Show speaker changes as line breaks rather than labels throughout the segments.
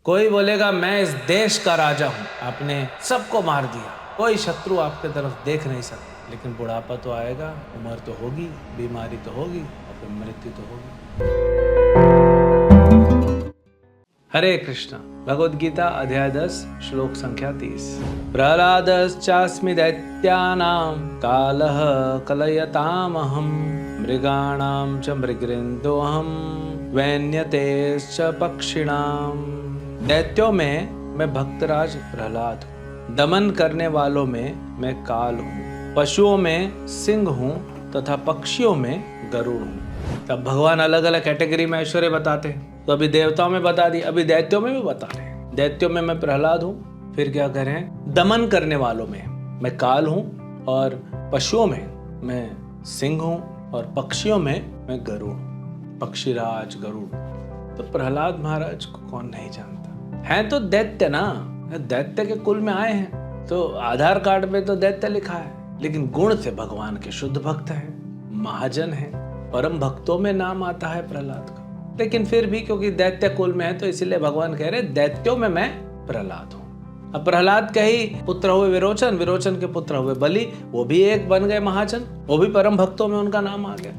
कोई बोलेगा मैं इस देश का राजा हूँ, आपने सबको मार दिया, कोई शत्रु आपके तरफ देख नहीं सकता, लेकिन बुढ़ापा तो आएगा, उम्र तो होगी, बीमारी तो होगी और फिर मृत्यु तो होगी। हरे कृष्णा। भगवद गीता अध्याय 10 श्लोक संख्या 30। प्रह्लादश्चास्मि दैत्यानां कालः कलयतामहं मृगाणां च मृगेन्द्रोऽहं वैन्यतेश्च पक्षिणाम्। दैत्यों में मैं भक्तराज प्रहलाद हूँ, दमन करने वालों में मैं काल हूँ, पशुओं में सिंह हूँ तथा पक्षियों में गरुड़ हूँ। तब भगवान अलग अलग कैटेगरी में ऐश्वर्य बताते हैं, तो अभी देवताओं में बता दी, अभी दैत्यों में भी बता रहे हैं। दैत्यों में मैं प्रहलाद हूँ, फिर क्या करें, दमन करने वालों में मैं काल हूँ, और पशुओं में मैं सिंह हूँ, और पक्षियों में मैं गरुड़, पक्षीराज गरुड़। तो प्रहलाद महाराज को कौन नहीं जानता, हैं तो दैत्य ना, दैत्य के कुल में आए हैं, तो आधार कार्ड पे तो दैत्य लिखा है, लेकिन गुण से भगवान के शुद्ध भक्त हैं, महाजन हैं, परम भक्तों में नाम आता है प्रहलाद का। लेकिन फिर भी क्योंकि दैत्य कुल में है तो इसीलिए भगवान कह रहे दैत्यों में मैं प्रहलाद हूँ। अब प्रहलाद के ही पुत्र हुए विरोचन, विरोचन के पुत्र हुए बलि, वो भी एक बन गए महाजन, वो भी परम भक्तों में उनका नाम आ गया।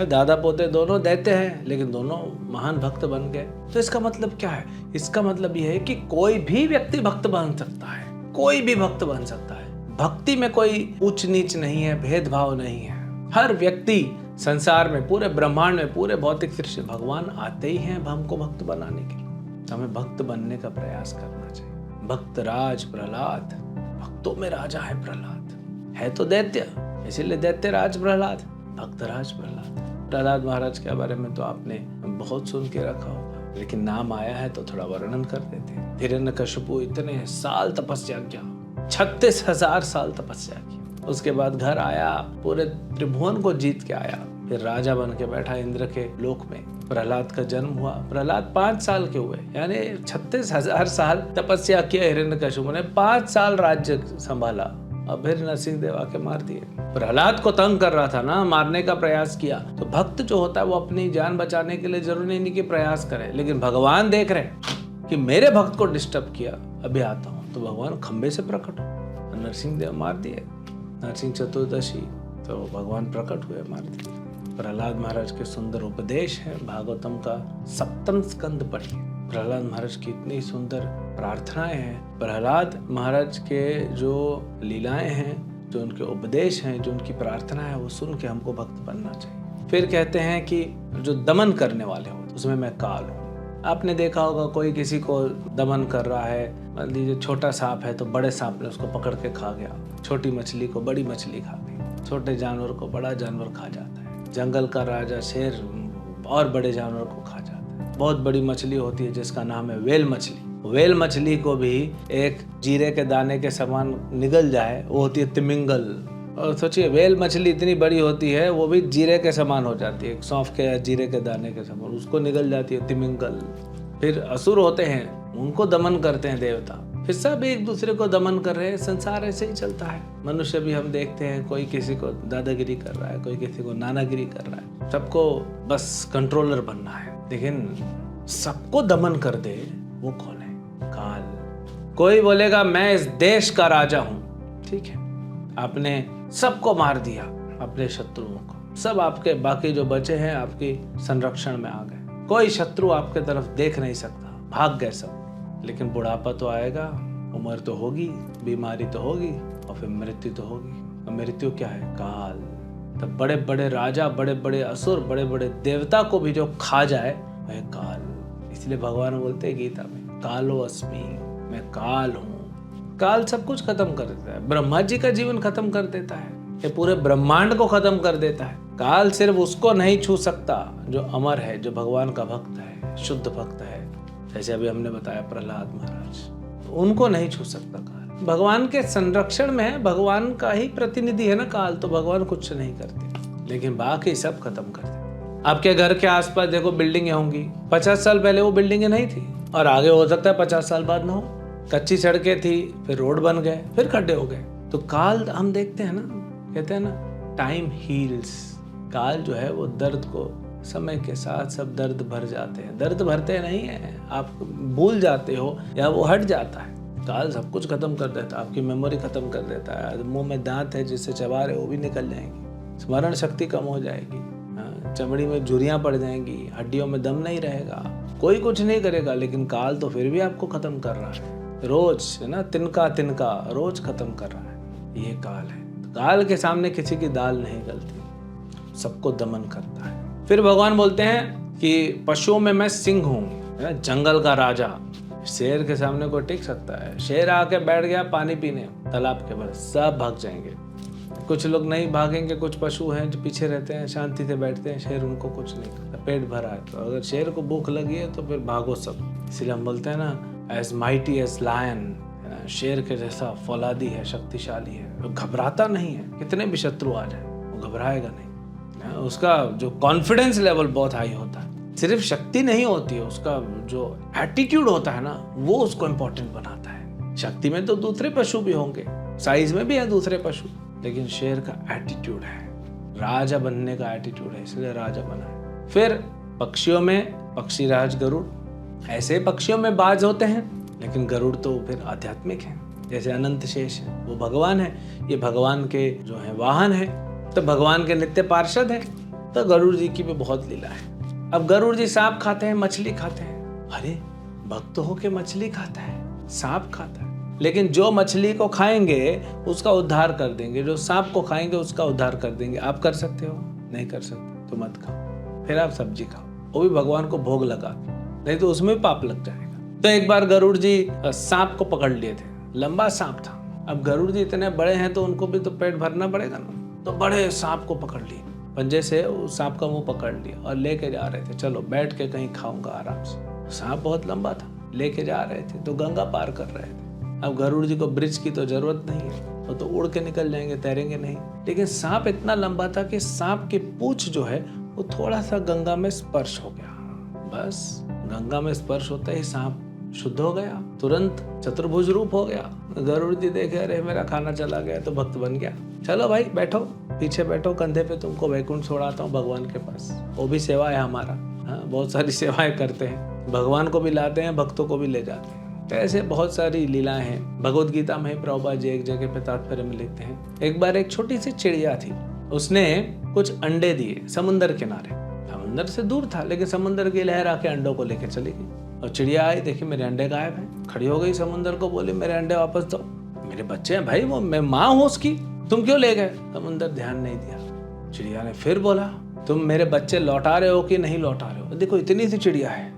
दादा पोते दोनों दैत्य हैं, लेकिन दोनों महान भक्त बन गए। तो इसका मतलब क्या है? इसका मतलब यह है कि कोई भी व्यक्ति भक्त बन सकता है, कोई भी भक्त बन सकता है। भक्ति में कोई ऊंच नीच नहीं है, भेदभाव नहीं है। हर व्यक्ति संसार में, पूरे ब्रह्मांड में, पूरे भौतिक सृष्टि, भगवान आते ही हैं हमको भक्त बनाने के लिए। तो हमें भक्त बनने का प्रयास करना चाहिए। भक्त राज प्रहलाद, भक्तों में राजा है प्रहलाद, है तो दैत्य, इसीलिए दैत्य राज प्रहलाद, भक्तराज प्रहलाद। प्रहलाद महाराज के बारे में तो आपने बहुत सुन के रखा होगा, लेकिन नाम आया है तो थोड़ा वर्णन कर देते हैं। हिरण्यकशिपु इतने साल तपस्या किया, 36,000 साल तपस्या की, उसके बाद घर आया, पूरे त्रिभुवन को जीत के आया, फिर राजा बन के बैठा इंद्र के लोक में। प्रहलाद का जन्म हुआ, प्रहलाद 5 साल के हुए, यानी 36,000 साल तपस्या किया हिरण्यकशिपु ने, 5 साल राज्य संभाला, और फिर नरसिंह देव आके मार दिए। प्रहलाद को तंग कर रहा था ना, मारने का प्रयास किया। तो भक्त जो होता है वो अपनी जान बचाने के लिए जरूरी नहीं कि प्रयास करे, लेकिन भगवान देख रहे कि मेरे भक्त को डिस्टर्ब किया, अभी आता हूँ, तो भगवान खंबे से प्रकट हो, नरसिंह देव मार दिए। नरसिंह चतुर्दशी तो भगवान प्रकट हुए, मार दिए। प्रहलाद महाराज के सुंदर उपदेश है, भागवतम का 7वां स्कंद पढ़िए। प्रहलाद महाराज की इतनी सुंदर प्रार्थनाएं हैं, प्रहलाद महाराज के जो लीलाएं हैं, जो उनके उपदेश हैं, जो उनकी प्रार्थना है, वो सुन के हमको भक्त बनना चाहिए। फिर कहते हैं कि जो दमन करने वाले हो, उसमें मैं काल हूँ। आपने देखा होगा कोई किसी को दमन कर रहा है, मान लीजिए छोटा सांप है तो बड़े सांप ने उसको पकड़ के खा गया, छोटी मछली को बड़ी मछली खा गई, छोटे जानवर को बड़ा जानवर खा जाता है, जंगल का राजा शेर और बड़े जानवर को खा जाता है। बहुत बड़ी मछली होती है जिसका नाम है वेल मछली, वेल मछली को भी एक जीरे के दाने के समान निगल जाए, वो होती है तिमिंगल। और सोचिए वेल मछली इतनी बड़ी होती है, वो भी जीरे के समान हो जाती है, सौंफ के या जीरे के दाने के समान, उसको निगल जाती है तिमिंगल। फिर असुर होते हैं, उनको दमन करते हैं देवता, फिर सब एक दूसरे को दमन कर रहे हैं। संसार ऐसे ही चलता है। मनुष्य भी हम देखते हैं, कोई किसी को दादागिरी कर रहा है, कोई किसी को नानागिरी कर रहा है, सबको बस कंट्रोलर बनना है। लेकिन सबको दमन कर दे वो कौन है? काल। कोई बोलेगा मैं इस देश का राजा हूं, ठीक है, आपने सबको मार दिया, अपने शत्रुओं को, सब आपके बाकी जो बचे हैं आपकी संरक्षण में आ गए, कोई शत्रु आपके तरफ देख नहीं सकता, भाग गए सब, लेकिन बुढ़ापा तो आएगा, उम्र तो होगी, बीमारी तो होगी और फिर मृत्यु तो होगी। और मृत्यु क्या है? काल। तब बड़े बड़े राजा, बड़े बड़े असुर, बड़े बड़े देवता को भी जो खा जाए वह काल। इसलिए भगवान बोलते हैं गीता में, कालो अस्मि, मैं काल हूँ। काल सब कुछ खत्म कर देता है, ब्रह्मा जी का जीवन खत्म कर देता है, ये पूरे ब्रह्मांड को खत्म कर देता है। काल सिर्फ उसको नहीं छू सकता जो अमर है, जो भगवान का भक्त है, शुद्ध भक्त है, जैसे अभी हमने बताया प्रहलाद महाराज, तो उनको नहीं छू सकता काल। भगवान के संरक्षण में है, भगवान का ही प्रतिनिधि है ना काल, तो भगवान कुछ नहीं करते, लेकिन बाकी सब खत्म कर देते। आपके घर के आसपास देखो बिल्डिंगें होंगी, 50 साल पहले वो बिल्डिंगें नहीं थी, और आगे हो सकता है 50 साल बाद ना हो। कच्ची सड़कें थी, फिर रोड बन गए, फिर खड्डे हो गए। तो काल हम देखते हैं ना, कहते हैं ना टाइम हील्स, काल जो है वो दर्द को समय के साथ सब दर्द भर जाते हैं। दर्द भरते नहीं हैं, आप भूल जाते हो या वो हट जाता है। काल सब कुछ खत्म कर देता है, आपकी मेमोरी खत्म कर देता है। मुंह में दांत है जिससे चबा रहे वो भी निकल जाएंगी, स्मरण शक्ति कम हो जाएगी, चमड़ी में झुर्रियां पड़ जाएंगी, हड्डियों में दम नहीं रहेगा। कोई कुछ नहीं करेगा, लेकिन काल तो फिर भी आपको खत्म कर रहा है। रोज है ना, तिनका तिनका रोज खत्म कर रहा है। ये काल है। काल के सामने किसी की दाल नहीं गलती, सबको दमन करता है। फिर भगवान बोलते हैं कि पशुओं में मैं सिंह हूँ, जंगल का राजा। शेर के सामने कोई टिक सकता है? शेर आके बैठ गया पानी पीने तालाब के पास, सब भाग जाएंगे। कुछ लोग नहीं भागेंगे, कुछ पशु हैं जो पीछे रहते हैं, शांति से बैठते हैं। शेर उनको कुछ नहीं करता, पेट भरा है। तो अगर शेर को भूख लगी है तो फिर भागो सब। इसलिए हम बोलते हैं ना, एज माइटी एज लायन, शेर के जैसा फौलादी है, शक्तिशाली है, वो घबराता नहीं है। कितने भी शत्रु आ जाए वो घबराएगा नहीं। उसका जो कॉन्फिडेंस लेवल बहुत हाई होता है। सिर्फ शक्ति नहीं होती है, उसका जो एटीट्यूड होता है ना, वो उसको इम्पोर्टेंट बनाता है। शक्ति में तो दूसरे पशु भी होंगे, साइज में भी है दूसरे पशु, लेकिन शेर का एटीट्यूड है, राजा बनने का एटीट्यूड है, इसलिए राजा बना है। फिर पक्षियों में पक्षीराज गरुड़। ऐसे पक्षियों में बाज होते हैं, लेकिन गरुड़ तो फिर आध्यात्मिक है। जैसे अनंत शेष है, वो भगवान है, ये भगवान के जो है वाहन है, तो भगवान के नित्य पार्षद है। तो गरुड़ जी की भी बहुत लीला है। अब गरुड़ जी सांप खाते हैं, मछली खाते हैं। अरे भक्त होके मछली खाता है, सांप खाता है, लेकिन जो मछली को खाएंगे उसका उद्धार कर देंगे, जो सांप को खाएंगे उसका उद्धार कर देंगे। आप कर सकते हो? नहीं कर सकते तो मत खाओ। फिर आप सब्जी खाओ, वो भी भगवान को भोग लगा, नहीं तो उसमें पाप लग जाएगा। तो एक बार गरुड़ जी सांप को पकड़ लिए थे, लंबा सांप था। अब गरुड़ जी इतने बड़े हैं तो उनको भी तो पेट भरना पड़ेगा ना, तो बड़े सांप को पकड़ लिए, पंजे से उस सांप का मुंह पकड़ लिया और लेके जा रहे थे। चलो बैठ के कहीं खाऊंगा आराम से। सांप बहुत लंबा था, लेके जा रहे थे तो गंगा पार कर रहे थे। अब गरुड़ जी को ब्रिज की तो जरूरत नहीं है, वो तो उड़ के निकल जाएंगे, तैरेंगे नहीं। लेकिन सांप इतना लंबा था कि सांप की पूंछ जो है वो थोड़ा सा गंगा में स्पर्श हो गया। बस गंगा में स्पर्श होते ही सांप शुद्ध हो गया, तुरंत चतुर्भुज रूप हो गया। गरुड़ जी देखे, अरे मेरा खाना चला गया, तो भक्त बन गया। चलो भाई बैठो, पीछे बैठो, कंधे पे तुमको वैकुंठ छोड़ाता हूँ भगवान के पास। वो भी सेवा है हमारा। हाँ, बहुत सारी सेवाएं करते हैं, भगवान को भी लाते हैं, भक्तों को भी ले जाते हैं। तो ऐसे बहुत सारी लीलाएं हैं। भगवद गीता में प्रभुपाद जी एक जगह पे तात्पर्य में लिखते हैं, एक बार एक छोटी सी चिड़िया थी, उसने कुछ अंडे दिए समुंदर किनारे। समुंदर से दूर था, लेकिन समुंदर की लहर आके अंडों को लेके चली गई। और चिड़िया आई, देखी मेरे अंडे गायब हैं, खड़ी हो गई समुंदर को, बोली मेरे अंडे वापस दो, मेरे बच्चे हैं भाई, वो मैं माँ हूँ उसकी, तुम क्यों ले गए? समुंदर ध्यान नहीं दिया। चिड़िया ने फिर बोला, तुम मेरे बच्चे लौटा रहे हो कि नहीं लौटा रहे हो? देखो इतनी सी चिड़िया है,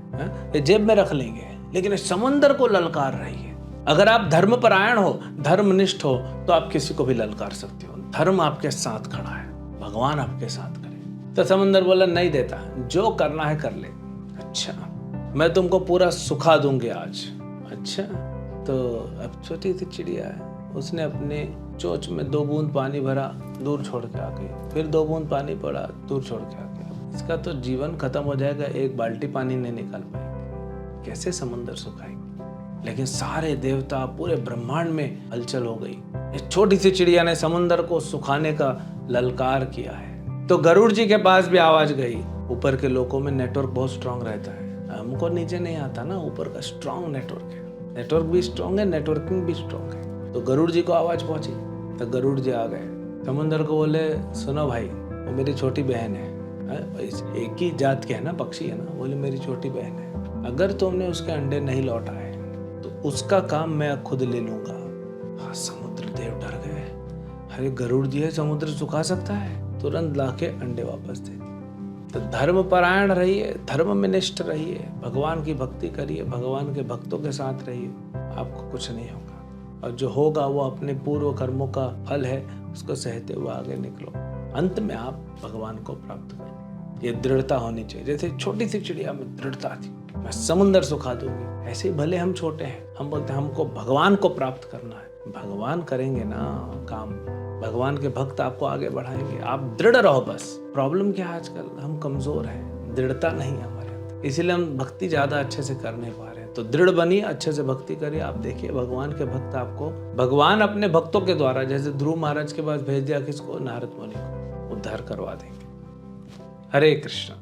ये जेब में रख लेंगे, लेकिन इस समुंदर को ललकार रही है। अगर आप धर्मपरायण हो, धर्मनिष्ठ हो, तो आप किसी को भी ललकार सकते हो। धर्म आपके साथ खड़ा है, भगवान आपके साथ करे। तो समुंदर बोला नहीं देता, जो करना है कर ले। अच्छा, मैं तुमको पूरा सुखा दूंगी आज। अच्छा, तो अब छोटी सी चिड़िया है, उसने अपने चोंच में 2 बूंद पानी भरा, दूर छोड़ के आ गई। फिर 2 बूंद पानी पड़ा, दूर छोड़ के आ गया। इसका तो जीवन खत्म हो जाएगा, 1 बाल्टी पानी नहीं निकाल पाएगी, कैसे समुंदर सुखाएगी? लेकिन सारे देवता, पूरे ब्रह्मांड में हलचल हो गई। इस छोटी सी चिड़िया ने समुंदर को सुखाने का ललकार किया है। तो गरुड़ जी के पास भी आवाज गई। ऊपर के लोगों में नेटवर्क बहुत स्ट्रांग रहता है, हमको नीचे नहीं आता ना, ऊपर का स्ट्रांग नेटवर्क है। नेटवर्क भी स्ट्रांग है, नेटवर्किंग भी स्ट्रांग है। तो गरुड़ जी को आवाज पहुंची, तो गरुड़ जी आ गए। समुंदर को बोले, सुनो भाई, वो मेरी छोटी बहन है, एक ही जात के है ना, पक्षी है ना। बोले मेरी छोटी बहन है, अगर तुमने उसके अंडे नहीं लौटाए तो उसका काम मैं खुद ले लूंगा। हाँ, समुद्र देव डर गए, अरे गरुड़ जी है, समुद्र सुखा सकता है? तुरंत लाके अंडे वापस दे। तो धर्म परायण रहिए, धर्म में निष्ठ रहिए, भगवान की भक्ति करिए, भगवान के भक्तों के साथ रहिए, आपको कुछ नहीं होगा। और जो होगा वो अपने पूर्व कर्मों का फल है, उसको सहते हुए आगे निकलो। अंत में आप भगवान को प्राप्त करो। ये दृढ़ता होनी चाहिए। जैसे छोटी सी चिड़िया में दृढ़ता थी, मैं समुंदर सुखा दूंगी, ऐसे ही भले हम छोटे हैं, हम बोलते हैं हमको भगवान को प्राप्त करना है। भगवान करेंगे ना काम, भगवान के भक्त आपको आगे बढ़ाएंगे। आप दृढ़ रहो बस। प्रॉब्लम क्या है आजकल, हम कमजोर हैं, दृढ़ता नहीं है हमारे अंदर, इसीलिए हम भक्ति ज्यादा अच्छे से कर नहीं पा रहे हैं। तो दृढ़ बनिए, अच्छे से भक्ति करिए। आप देखिए भगवान के भक्त आपको, भगवान अपने भक्तों के द्वारा, जैसे ध्रुव महाराज के पास भेज दिया किसको, नारद मुनि को, उद्धार करवा देंगे। हरे कृष्ण।